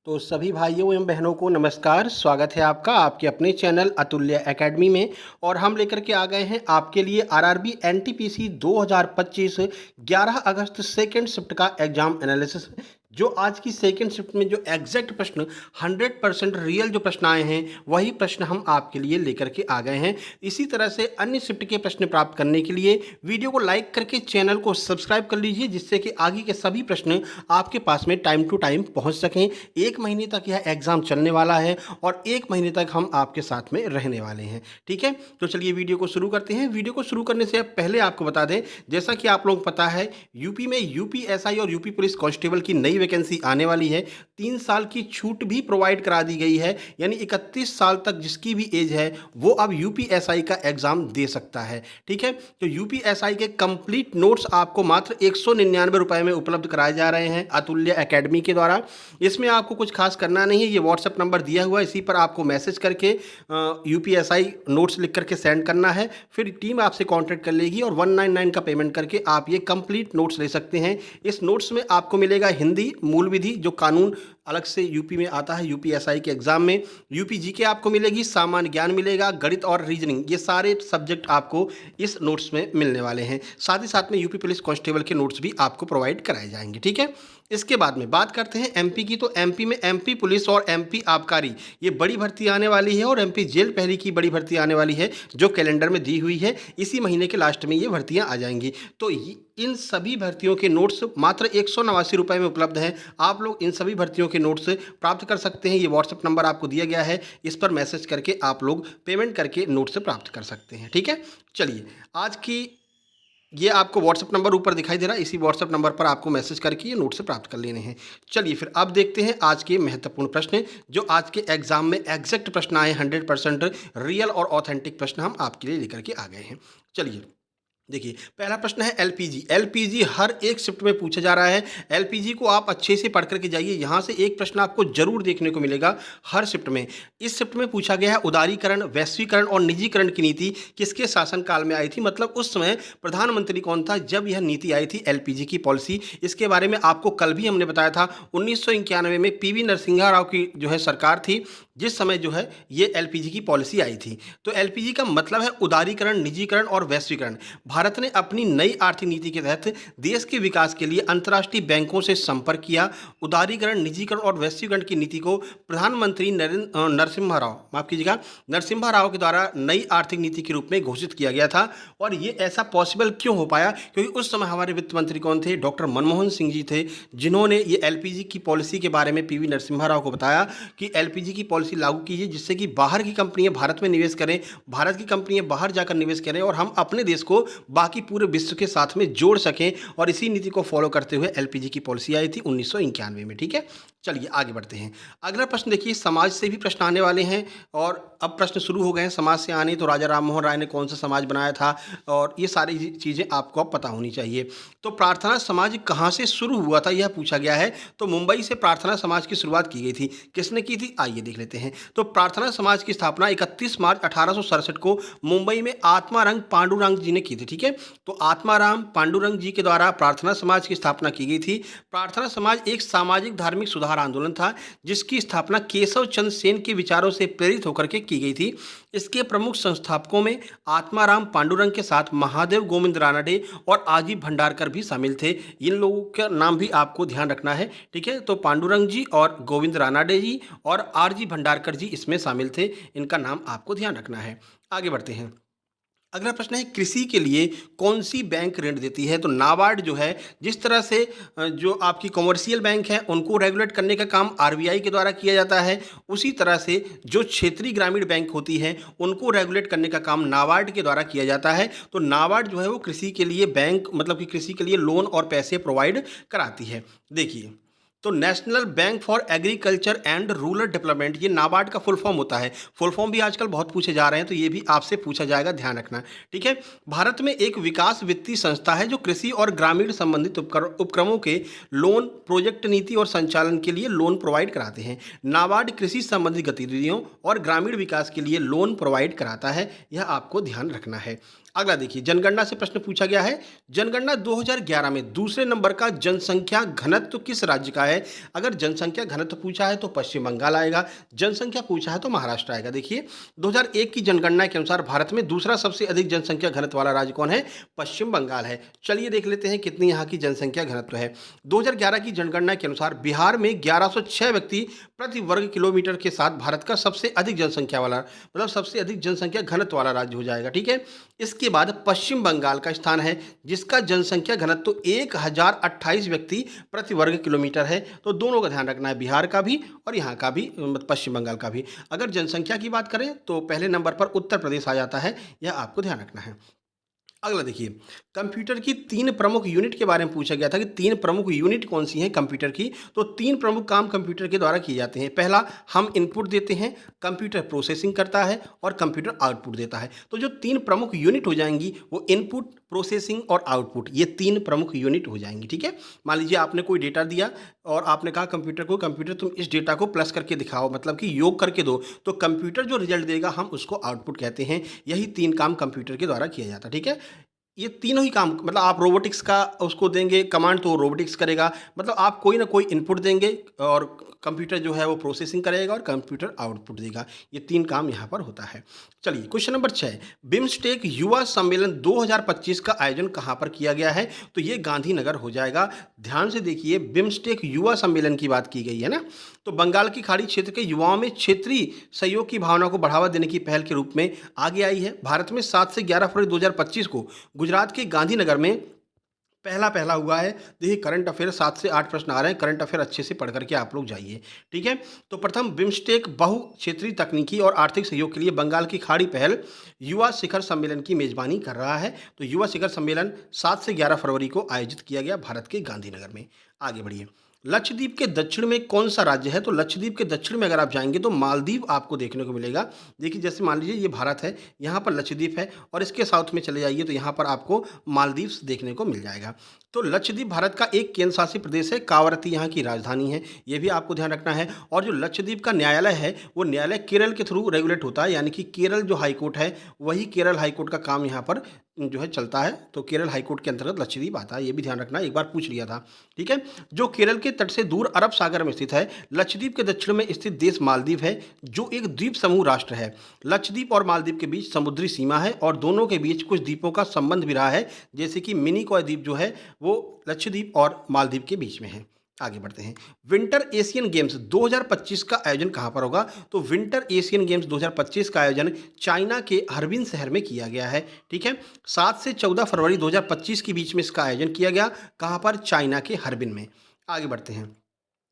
तो सभी भाइयों एवं बहनों को नमस्कार। स्वागत है आपका आपके अपने चैनल अतुल्य एकेडमी में। और हम लेकर के आ गए हैं आपके लिए आरआरबी एनटीपीसी 2025 11 अगस्त सेकेंड शिफ्ट का एग्जाम एनालिसिस। जो आज की सेकेंड शिफ्ट में जो एग्जैक्ट प्रश्न 100% रियल जो प्रश्न आए हैं वही प्रश्न हम आपके लिए लेकर के आ गए हैं। इसी तरह से अन्य शिफ्ट के प्रश्न प्राप्त करने के लिए वीडियो को लाइक करके चैनल को सब्सक्राइब कर लीजिए, जिससे कि आगे के सभी प्रश्न आपके पास में टाइम टू टाइम पहुंच सकें। एक महीने तक यह एग्ज़ाम चलने वाला है और एक महीने तक हम आपके साथ में रहने वाले हैं। ठीक है, तो चलिए वीडियो को शुरू करते हैं। वीडियो को शुरू करने से पहले आपको बता दें, जैसा कि आप लोगों को पता है, यूपी में यूपीएसआई और यूपी पुलिस कांस्टेबल की नई वैकेंसी आने वाली है। 3 साल की छूट भी प्रोवाइड करा दी गई है, यानी 31 साल तक जिसकी भी एज है वो अब यूपीएसआई का एग्जाम दे सकता है। ठीक है, तो यूपीएसआई के कंप्लीट नोट्स आपको मात्र 199 रुपए में उपलब्ध कराए जा रहे हैं अतुल्य एकेडमी के द्वारा। इसमें आपको कुछ खास करना नहीं है, ये व्हाट्सएप नंबर दिया हुआ है, इसी पर आपको मैसेज करके यूपीएसआई नोट्स लिख करके सेंड करना है। फिर टीम आपसे कांटेक्ट कर लेगी और 199 का पेमेंट करके आप ये कंप्लीट नोट्स ले सकते हैं। इस नोट्स में आपको मिलेगा हिंदी मूल विधि, जो कानून अलग से यूपी में आता है यूपीएसआई के एग्जाम में, यूपी जीके आपको मिलेगी, सामान्य ज्ञान मिलेगा, गणित और रीजनिंग, ये सारे सब्जेक्ट आपको इस नोट्स में मिलने वाले हैं। साथ ही साथ में यूपी पुलिस कांस्टेबल के नोट्स भी आपको प्रोवाइड कराए जाएंगे। ठीक है, इसके बाद में बात करते हैं एमपी की। तो एमपी में एमपी पुलिस और एमपी आबकारी ये बड़ी भर्ती आने वाली है, और एमपी जेल पहली की बड़ी भर्ती आने वाली है जो कैलेंडर में दी हुई है। इसी महीने के लास्ट में ये भर्तियां आ जाएंगी। तो इन सभी भर्तियों के नोट्स मात्र 189 रुपये में उपलब्ध हैं। आप लोग इन सभी भर्तियों के नोट्स प्राप्त कर सकते हैं। ये व्हाट्सएप नंबर आपको दिया गया है, इस पर मैसेज करके आप लोग पेमेंट करके नोट्स प्राप्त कर सकते हैं। ठीक है, चलिए आज की ये आपको व्हाट्सएप नंबर ऊपर दिखाई दे रहा है, इसी व्हाट्सएप नंबर पर आपको मैसेज करके ये नोट्स प्राप्त कर लेने हैं। चलिए फिर अब देखते हैं आज के महत्वपूर्ण प्रश्न, जो आज के एग्जाम में एग्जैक्ट प्रश्न आए, 100% रियल और ऑथेंटिक प्रश्न हम आपके लिए लेकर के आ गए हैं। चलिए देखिए, पहला प्रश्न है एलपीजी। एलपीजी हर एक शिफ्ट में पूछा जा रहा है। एलपीजी को आप अच्छे से पढ़ करके जाइए, यहाँ से एक प्रश्न आपको जरूर देखने को मिलेगा हर शिफ्ट में। इस शिफ्ट में पूछा गया है उदारीकरण, वैश्वीकरण और निजीकरण की नीति किसके शासनकाल में आई थी, मतलब उस समय प्रधानमंत्री कौन था जब यह नीति आई थी एलपीजी की पॉलिसी। इसके बारे में आपको कल भी हमने बताया था। 1991 में पीवी नरसिम्हा राव की जो है सरकार थी, जिस समय जो है ये एलपीजी की पॉलिसी आई थी। तो एलपीजी का मतलब है उदारीकरण, निजीकरण और वैश्वीकरण। भारत ने अपनी नई आर्थिक नीति के तहत देश के विकास के लिए अंतर्राष्ट्रीय बैंकों से संपर्क किया। उदारीकरण, निजीकरण और वैश्वीकरण की नीति को प्रधानमंत्री नरसिम्हा राव, माफ कीजिएगा, नरसिम्हा राव के द्वारा नई आर्थिक नीति के रूप में घोषित किया गया था। और ये ऐसा पॉसिबल क्यों हो पाया, क्योंकि उस समय हमारे वित्त मंत्री कौन थे, डॉक्टर मनमोहन सिंह जी थे, जिन्होंने ये एलपीजी की पॉलिसी के बारे में पीवी नरसिम्हा राव को बताया कि एलपीजी की पॉलिसी लागू कीजिए, जिससे कि बाहर की कंपनियां भारत में निवेश करें, भारत की कंपनियां बाहर जाकर निवेश करें और हम अपने देश को बाकी पूरे विश्व के साथ में जोड़ सकें। और इसी नीति को फॉलो करते हुए एलपीजी की पॉलिसी आई थी 1991 में। ठीक है, चलिए आगे बढ़ते हैं। अगला प्रश्न देखिए, समाज से भी प्रश्न आने वाले हैं और अब प्रश्न शुरू हो गए हैं समाज से आने। तो राजा राम मोहन राय ने कौन सा समाज बनाया था, और ये सारी चीज़ें आपको अब पता होनी चाहिए। तो प्रार्थना समाज कहाँ से शुरू हुआ था, यह पूछा गया है। तो मुंबई से प्रार्थना समाज की शुरुआत की गई थी। किसने की थी, आइए देख लेते हैं। तो प्रार्थना समाज की स्थापना 31 मार्च 1867 को मुंबई में आत्मारंग पांडुरंग जी ने की थी। ठीक है, तो आत्माराम पांडुरंग जी के द्वारा प्रार्थना समाज की स्थापना की गई थी। प्रार्थना समाज एक सामाजिक धार्मिक सुधार आंदोलन था, जिसकी स्थापना केशव चंद्र सेन के विचारों से प्रेरित होकर के की गई थी। इसके प्रमुख संस्थापकों में आत्माराम पांडुरंग के साथ महादेव गोविंद रानडे और आजी भंडारकर भी शामिल थे। इन लोगों का नाम भी आपको ध्यान रखना है। ठीक है, तो पांडुरंग जी और गोविंद रानडे जी और आरजी भंडारकर जी इसमें शामिल थे। इनका नाम आपको ध्यान रखना है। आगे बढ़ते हैं। अगला प्रश्न है, कृषि के लिए कौन सी बैंक ऋण देती है। तो नाबार्ड जो है, जिस तरह से जो आपकी कॉमर्शियल बैंक है उनको रेगुलेट करने का काम आरबीआई के द्वारा किया जाता है, उसी तरह से जो क्षेत्रीय ग्रामीण बैंक होती है उनको रेगुलेट करने का काम नाबार्ड के द्वारा किया जाता है। तो नाबार्ड जो है वो कृषि के लिए बैंक, मतलब कि कृषि के लिए लोन और पैसे प्रोवाइड कराती है। देखिए, तो national bank for agriculture and rural development, ये नाबार्ड का फुल फॉर्म होता है। फुल फॉर्म भी आजकल बहुत पूछे जा रहे हैं, तो ये भी आपसे पूछा जाएगा, ध्यान रखना। ठीक है, भारत में एक विकास वित्तीय संस्था है जो कृषि और ग्रामीण संबंधित उपक्रमों के लोन, प्रोजेक्ट, नीति और संचालन के लिए लोन प्रोवाइड कराते हैं। नाबार्ड कृषि संबंधित गतिविधियों और ग्रामीण विकास के लिए लोन प्रोवाइड कराता है, यह आपको ध्यान रखना है। अगला देखिए, जनगणना से प्रश्न पूछा गया है। जनगणना 2011 में दूसरे नंबर का जनसंख्या घनत्व किस राज्य का है? अगर जनसंख्या घनत्व पूछा है तो पश्चिम बंगाल आएगा, जनसंख्या पूछा है तो महाराष्ट्र आएगा। देखिए, 2001 की जनगणना के अनुसार भारत में दूसरा सबसे अधिक जनसंख्या घनत्व वाला राज्य कौन है? पश्चिम बंगाल है। चलिए देख लेते हैं कितनी यहाँ की जनसंख्या घनत्व है। 2011 की जनगणना के अनुसार बिहार में 1106 व्यक्ति प्रति वर्ग किलोमीटर के साथ भारत का सबसे अधिक जनसंख्या वाला, मतलब सबसे अधिक जनसंख्या घनत्व वाला राज्य हो जाएगा। ठीक है, इसके बाद पश्चिम बंगाल का स्थान है, जिसका जनसंख्या घनत्व 1028 व्यक्ति प्रति वर्ग किलोमीटर है। तो दोनों का ध्यान रखना है, बिहार का भी और यहाँ का भी, पश्चिम बंगाल का भी। अगर जनसंख्या की बात करें तो पहले नंबर पर उत्तर प्रदेश आ जाता है, यह आपको ध्यान रखना है। अगला देखिए, कंप्यूटर की 3 प्रमुख यूनिट के बारे में पूछा गया था कि 3 प्रमुख यूनिट कौन सी हैं कंप्यूटर की। तो 3 प्रमुख काम कंप्यूटर के द्वारा किए जाते हैं। पहला, हम इनपुट देते हैं, कंप्यूटर प्रोसेसिंग करता है और कंप्यूटर आउटपुट देता है। तो जो 3 प्रमुख यूनिट हो जाएंगी वो इनपुट, प्रोसेसिंग और आउटपुट, ये 3 प्रमुख यूनिट हो जाएंगी। ठीक है, मान लीजिए आपने कोई डेटा दिया और आपने कहा कंप्यूटर को, कंप्यूटर तुम इस डेटा को प्लस करके दिखाओ, मतलब कि योग करके दो, तो कंप्यूटर जो रिजल्ट देगा हम उसको आउटपुट कहते हैं। यही 3 काम कंप्यूटर के द्वारा किया जाता है। ठीक है, ये तीनों ही काम, मतलब आप रोबोटिक्स का उसको देंगे कमांड तो रोबोटिक्स करेगा, मतलब आप कोई ना कोई इनपुट देंगे और कंप्यूटर जो है वो प्रोसेसिंग करेगा और कंप्यूटर आउटपुट देगा। ये 3 काम यहाँ पर होता है। चलिए क्वेश्चन नंबर 6, बिम्स्टेक युवा सम्मेलन 2025 का आयोजन कहाँ पर किया गया है? तो ये गांधीनगर हो जाएगा। ध्यान से देखिए, बिम्स्टेक युवा सम्मेलन की बात की गई है ना, तो बंगाल की खाड़ी क्षेत्र के युवाओं में क्षेत्रीय सहयोग की भावना को बढ़ावा देने की पहल के रूप में आगे आई है। भारत में 7 से 11 फरवरी 2025 को गुजरात के गांधीनगर में पहला हुआ है। देखिए, करंट अफेयर 7 से 8 प्रश्न आ रहे हैं, करंट अफेयर अच्छे से पढ़ करके आप लोग जाइए। ठीक है, तो प्रथम बिम्स्टेक बहु क्षेत्रीय तकनीकी और आर्थिक सहयोग के लिए बंगाल की खाड़ी पहल युवा शिखर सम्मेलन की मेजबानी कर रहा है। तो युवा शिखर सम्मेलन 7 से 11 फरवरी को आयोजित किया गया भारत के गांधीनगर में। आगे बढ़िए, लक्षद्वीप के दक्षिण में कौन सा राज्य है? तो लक्षद्वीप के दक्षिण में अगर आप जाएंगे तो मालदीव आपको देखने को मिलेगा। देखिए, जैसे मान लीजिए ये भारत है, यहाँ पर लक्षद्वीप है और इसके साउथ में चले जाइए तो यहाँ पर आपको मालदीव्स देखने को मिल जाएगा। तो लक्षद्वीप भारत का एक केंद्र शासित प्रदेश है, कावरती यहाँ की राजधानी है, ये भी आपको ध्यान रखना है। और जो लक्षद्वीप का न्यायालय है वो न्यायालय केरल के थ्रू रेगुलेट होता है, यानी कि केरल जो हाईकोर्ट है वही केरल हाईकोर्ट का काम यहाँ पर जो है चलता है। तो केरल हाईकोर्ट के अंतर्गत लक्षद्वीप आता है, ये भी ध्यान रखना, एक बार पूछ लिया था। ठीक है, जो केरल के तट से दूर अरब सागर में स्थित है। लक्षद्वीप के दक्षिण में स्थित देश मालदीव है, जो एक द्वीप समूह राष्ट्र है। लक्षद्वीप और मालदीव के बीच समुद्री सीमा है और दोनों के बीच कुछ द्वीपों का संबंध भी रहा है, जैसे कि मिनी कॉय द्वीप जो है वो लक्षद्वीप और मालदीव के बीच में है। आगे बढ़ते हैं, विंटर एशियन गेम्स 2025 का आयोजन कहाँ पर होगा? तो विंटर एशियन गेम्स 2025 का आयोजन चाइना के हर्बिन शहर में किया गया है। ठीक है, 7 से 14 फरवरी 2025 के बीच में इसका आयोजन किया गया। कहाँ पर? चाइना के हर्बिन में। आगे बढ़ते हैं,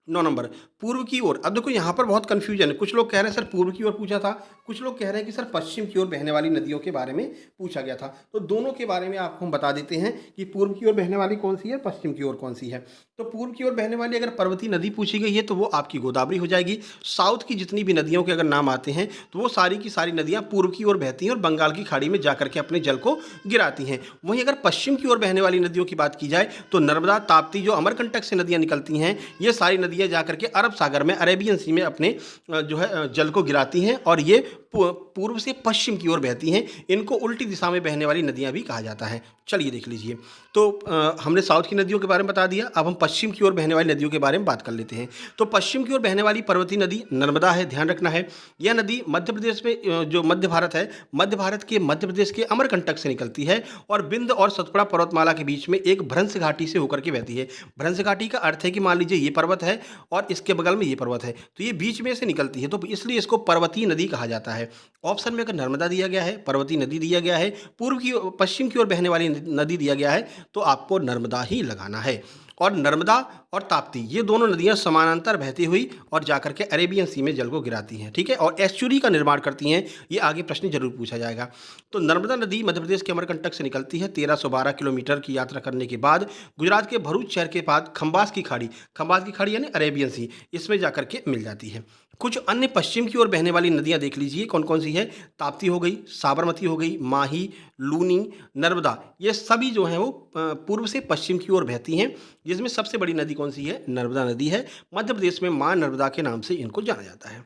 9 नंबर, पूर्व की ओर। अब देखो यहाँ पर बहुत कंफ्यूजन है, कुछ लोग कह रहे हैं सर पूर्व की ओर पूछा था, कुछ लोग कह रहे हैं कि सर पश्चिम की ओर बहने वाली नदियों के बारे में पूछा गया था। तो दोनों के बारे में आपको हम बता देते हैं कि पूर्व की ओर बहने वाली कौन सी है, पश्चिम की ओर कौन सी है। तो पूर्व की ओर बहने वाली अगर पर्वतीय नदी पूछी गई है तो वो आपकी गोदावरी हो जाएगी। साउथ की जितनी भी नदियों के अगर नाम आते हैं तो वो सारी की सारी नदियाँ पूर्व की ओर बहती हैं और बंगाल की खाड़ी में जाकर के अपने जल को गिराती हैं। वहीं अगर पश्चिम की ओर बहने वाली नदियों की बात की जाए तो नर्मदा, ताप्ती, जो अमरकंटक से नदियाँ निकलती हैं, ये सारी नदियाँ जाकर के अरब सागर में, अरेबियन सी में अपने जो है जल को गिराती हैं और ये पूर्व से पश्चिम की ओर बहती हैं। इनको उल्टी दिशा में बहने वाली नदियाँ भी कहा जाता है। चलिए देख लीजिए, तो हमने साउथ की नदियों के बारे में बता दिया, अब हम पश्चिम की ओर बहने वाली नदियों के बारे में बात कर लेते हैं। तो पश्चिम की ओर बहने वाली पर्वतीय नदी नर्मदा है, ध्यान रखना है। यह नदी मध्य प्रदेश में, जो मध्य भारत है, मध्य भारत के मध्य प्रदेश के अमरकंटक से निकलती है और बिंद और सतपुड़ा पर्वतमाला के बीच में एक भ्रंश घाटी से होकर के बहती है। भ्रंश घाटी का अर्थ है कि मान लीजिए ये पर्वत है और इसके बगल में ये पर्वत है, तो ये बीच में से निकलती है, तो इसलिए इसको पर्वतीय नदी कहा जाता है। ऑप्शन में अगर नर्मदा दिया गया है, पर्वतीय नदी दिया गया है, पश्चिम की ओर बहने वाली नदी दिया गया है, तो आपको नर्मदा ही लगाना है। और नर्मदा और ताप्ती, ये दोनों नदियां समानांतर बहती हुई और जाकर के अरेबियन सी में जल को गिराती हैं। ठीक है, और एस्चुरी का निर्माण करती हैं। ये आगे प्रश्न जरूर पूछा जाएगा। तो नर्मदा नदी मध्य प्रदेश के अमरकंटक से निकलती है। 1312 किलोमीटर की यात्रा करने के बाद गुजरात के भरूच शहर के पास खंबास की खाड़ी यानी अरेबियन सी, इसमें जाकर के मिल जाती है। कुछ अन्य पश्चिम की ओर बहने वाली नदियां देख लीजिए कौन कौन सी है। ताप्ती हो गई, साबरमती हो गई, माही, लूनी, नर्मदा, ये सभी जो हैं वो पूर्व से पश्चिम की ओर बहती हैं, जिसमें सबसे बड़ी नदी कौन सी है? नर्मदा नदी है। मध्य प्रदेश में मां नर्मदा के नाम से इनको जाना जाता है।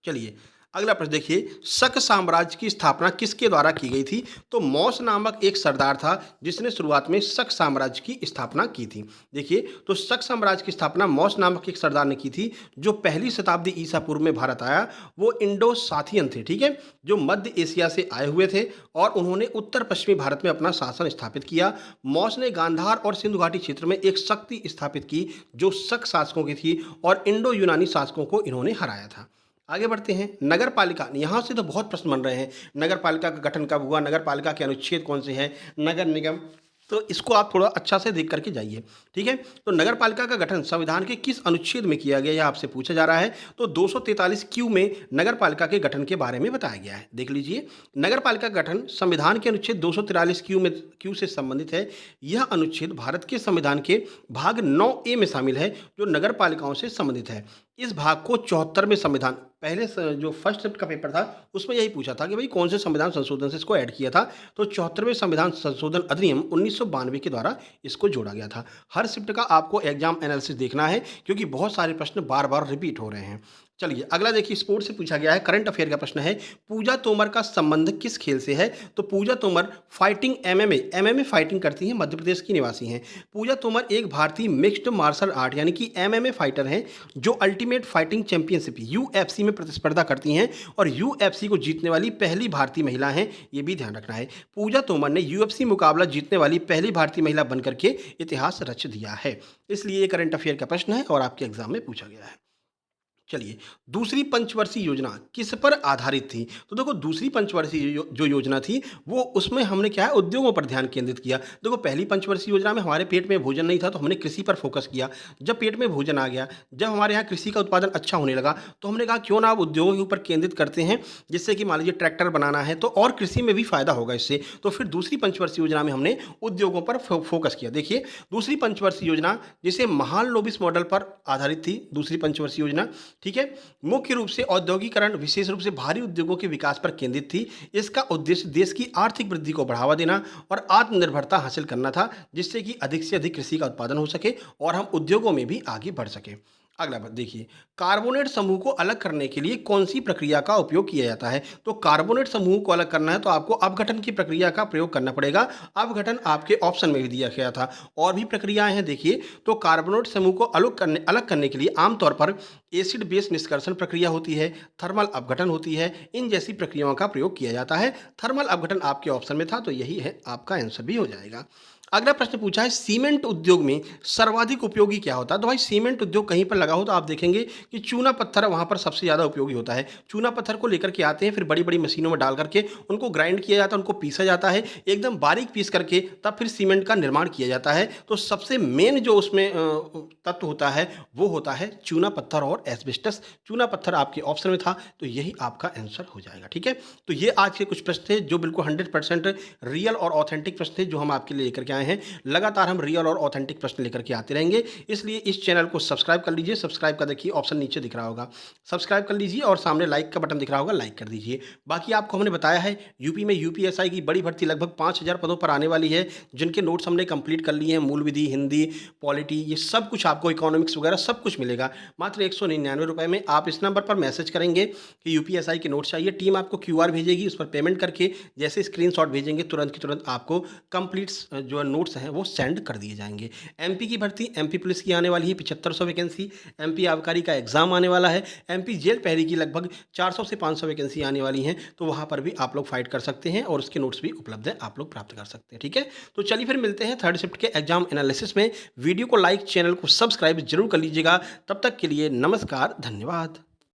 चलिए अगला प्रश्न देखिए, शक साम्राज्य की स्थापना किसके द्वारा की गई थी? तो मौस नामक एक सरदार था जिसने शुरुआत में शक साम्राज्य की स्थापना की थी। देखिए, तो शक साम्राज्य की स्थापना मौस नामक एक सरदार ने की थी जो पहली शताब्दी ईसा पूर्व में भारत आया। वो इंडो साथियन थे, ठीक है, जो मध्य एशिया से आए हुए थे और उन्होंने उत्तर पश्चिमी भारत में अपना शासन स्थापित किया। मौस ने गांधार और सिंधु घाटी क्षेत्र में एक शक्ति स्थापित की जो शक शासकों की थी और इंडो यूनानी शासकों को इन्होंने हराया था। आगे बढ़ते हैं, नगर पालिका। यहाँ से तो बहुत प्रश्न बन रहे हैं, नगर पालिका का गठन कब हुआ, नगर पालिका के अनुच्छेद कौन से हैं, नगर निगम, तो इसको आप थोड़ा अच्छा से देख करके जाइए, ठीक है। तो नगर पालिका का गठन संविधान के किस अनुच्छेद में किया गया, यह आपसे पूछा जा रहा है। तो 243 क्यू में नगर पालिका के गठन के बारे में बताया गया है। देख लीजिए, नगर पालिका का गठन संविधान के अनुच्छेद 243 क्यू से संबंधित है। यह अनुच्छेद भारत के संविधान के भाग 9A में शामिल है जो नगर पालिकाओं से संबंधित है। इस भाग को 74वें संविधान, पहले जो फर्स्ट शिफ्ट का पेपर था उसमें यही पूछा था कि भाई कौन से संविधान संशोधन से इसको ऐड किया था, तो 74वें संविधान संशोधन अधिनियम 1992 के द्वारा इसको जोड़ा गया था। हर शिफ्ट का आपको एग्जाम एनालिसिस देखना है क्योंकि बहुत सारे प्रश्न बार बार रिपीट हो रहे हैं। चलिए अगला देखिए, स्पोर्ट्स से पूछा गया है, करंट अफेयर का प्रश्न है, पूजा तोमर का संबंध किस खेल से है? तो पूजा तोमर फाइटिंग एमएमए फाइटिंग करती हैं, मध्य प्रदेश की निवासी हैं। पूजा तोमर एक भारतीय मिक्स्ड मार्शल आर्ट यानी कि एमएमए फाइटर हैं जो अल्टीमेट फाइटिंग चैंपियनशिप यूएफसी में प्रतिस्पर्धा करती हैं और यूएफसी को जीतने वाली पहली भारतीय महिला हैं, ये भी ध्यान रखना है। पूजा तोमर ने यूएफसी मुकाबला जीतने वाली पहली भारतीय महिला बनकर के इतिहास रच दिया है, इसलिए ये करंट अफेयर का प्रश्न है और आपके एग्जाम में पूछा गया है। चलिए, दूसरी पंचवर्षीय योजना किस पर आधारित थी? तो देखो, दूसरी पंचवर्षीय जो योजना थी वो उसमें हमने क्या है, उद्योगों पर ध्यान केंद्रित किया। देखो, पहली पंचवर्षीय योजना में हमारे पेट में भोजन नहीं था तो हमने कृषि पर फोकस किया। जब पेट में भोजन आ गया, जब हमारे यहाँ कृषि का उत्पादन अच्छा होने लगा तो हमने कहा क्यों ना अब उद्योगों के ऊपर केंद्रित करते हैं, जिससे कि मान लीजिए ट्रैक्टर बनाना है तो और कृषि में भी फायदा होगा इससे। तो फिर दूसरी पंचवर्षीय योजना में हमने उद्योगों पर फोकस किया। देखिए, दूसरी पंचवर्षीय योजना जिसे महालनोबिस मॉडल पर आधारित थी, दूसरी पंचवर्षीय योजना, ठीक है, मुख्य रूप से औद्योगिकरण, विशेष रूप से भारी उद्योगों के विकास पर केंद्रित थी। इसका उद्देश्य देश की आर्थिक वृद्धि को बढ़ावा देना और आत्मनिर्भरता हासिल करना था, जिससे कि अधिक से अधिक कृषि का उत्पादन हो सके और हम उद्योगों में भी आगे बढ़ सके। अगला बात देखिए, कार्बोनेट समूह को अलग करने के लिए कौन सी प्रक्रिया का उपयोग किया जाता है? तो कार्बोनेट समूह को अलग करना है तो आपको अपघटन की प्रक्रिया का प्रयोग करना पड़ेगा। अपघटन आपके ऑप्शन में भी दिया गया था। और भी प्रक्रियाएं हैं, देखिए, तो कार्बोनेट समूह को अलग करने के लिए आमतौर पर एसिड बेस निष्कर्षण प्रक्रिया होती है, थर्मल अपघटन होती है, इन जैसी प्रक्रियाओं का प्रयोग किया जाता है। थर्मल अपघटन आपके ऑप्शन में था तो यही है, आपका आंसर भी हो जाएगा। अगला प्रश्न पूछा है, सीमेंट उद्योग में सर्वाधिक उपयोगी क्या होता है? तो भाई सीमेंट उद्योग कहीं पर लगा हो तो आप देखेंगे कि चूना पत्थर वहाँ पर सबसे ज़्यादा उपयोगी होता है। चूना पत्थर को लेकर के आते हैं, फिर बड़ी बड़ी मशीनों में डाल करके उनको ग्राइंड किया जाता है, उनको पीसा जाता है, एकदम बारीक पीस करके तब फिर सीमेंट का निर्माण किया जाता है। तो सबसे मेन जो उसमें तत्व होता है वो होता है चूना पत्थर और एस्बेस्टस। चूना पत्थर आपके ऑप्शन में था तो यही आपका आंसर हो जाएगा, ठीक है। तो ये आज के कुछ प्रश्न थे जो बिल्कुल 100% रियल और ऑथेंटिक प्रश्न थे जो हम आपके लिए लेकर के आए हैं। लगातार हम रियल और ऑथेंटिक प्रश्न लेकर के आते रहेंगे, इसलिए इस चैनल को सब्सक्राइब कर लीजिए। सब्सक्राइब का देखिए ऑप्शन नीचे दिख रहा होगा, सब्सक्राइब कर लीजिए और सामने लाइक का बटन दिख रहा होगा, लाइक कर दीजिए। बाकी आपको हमने बताया है यूपी में यूपीएसआई की बड़ी भर्ती लगभग 5000 पदों पर आने वाली है, जिनके नोट्स हमने कंप्लीट कर लिए हैं। मूल विधि, हिंदी, पॉलिटी, ये सब कुछ आपको, इकोनॉमिक्स वगैरह सब कुछ मिलेगा मात्र 199 रुपये में। आप इस नंबर पर मैसेज करेंगे कि यूपीएसआई के नोट्स चाहिए, टीम आपको क्यूआर भेजेगी, उस पर पेमेंट करके जैसे स्क्रीनशॉट भेजेंगे तुरंत की तुरंत आपको कंप्लीट जो नोट्स हैं वो सेंड कर दिए जाएंगे। एमपी की भर्ती, एमपी पुलिस की आने वाली है 7500 वैकेंसी, एमपी आबकारी का एग्जाम आने वाला है, एमपी जेल पहरी की लगभग 400 से 500 वैकेंसी आने वाली हैं, तो वहाँ पर भी आप लोग फाइट कर सकते हैं और उसके नोट्स भी उपलब्ध है, आप लोग प्राप्त कर सकते हैं, ठीक है। तो चलिए फिर मिलते हैं थर्ड शिफ्ट के एग्जाम एनालिसिस में। वीडियो को लाइक, चैनल को सब्सक्राइब जरूर कर लीजिएगा। तब तक के लिए नमस्कार, धन्यवाद।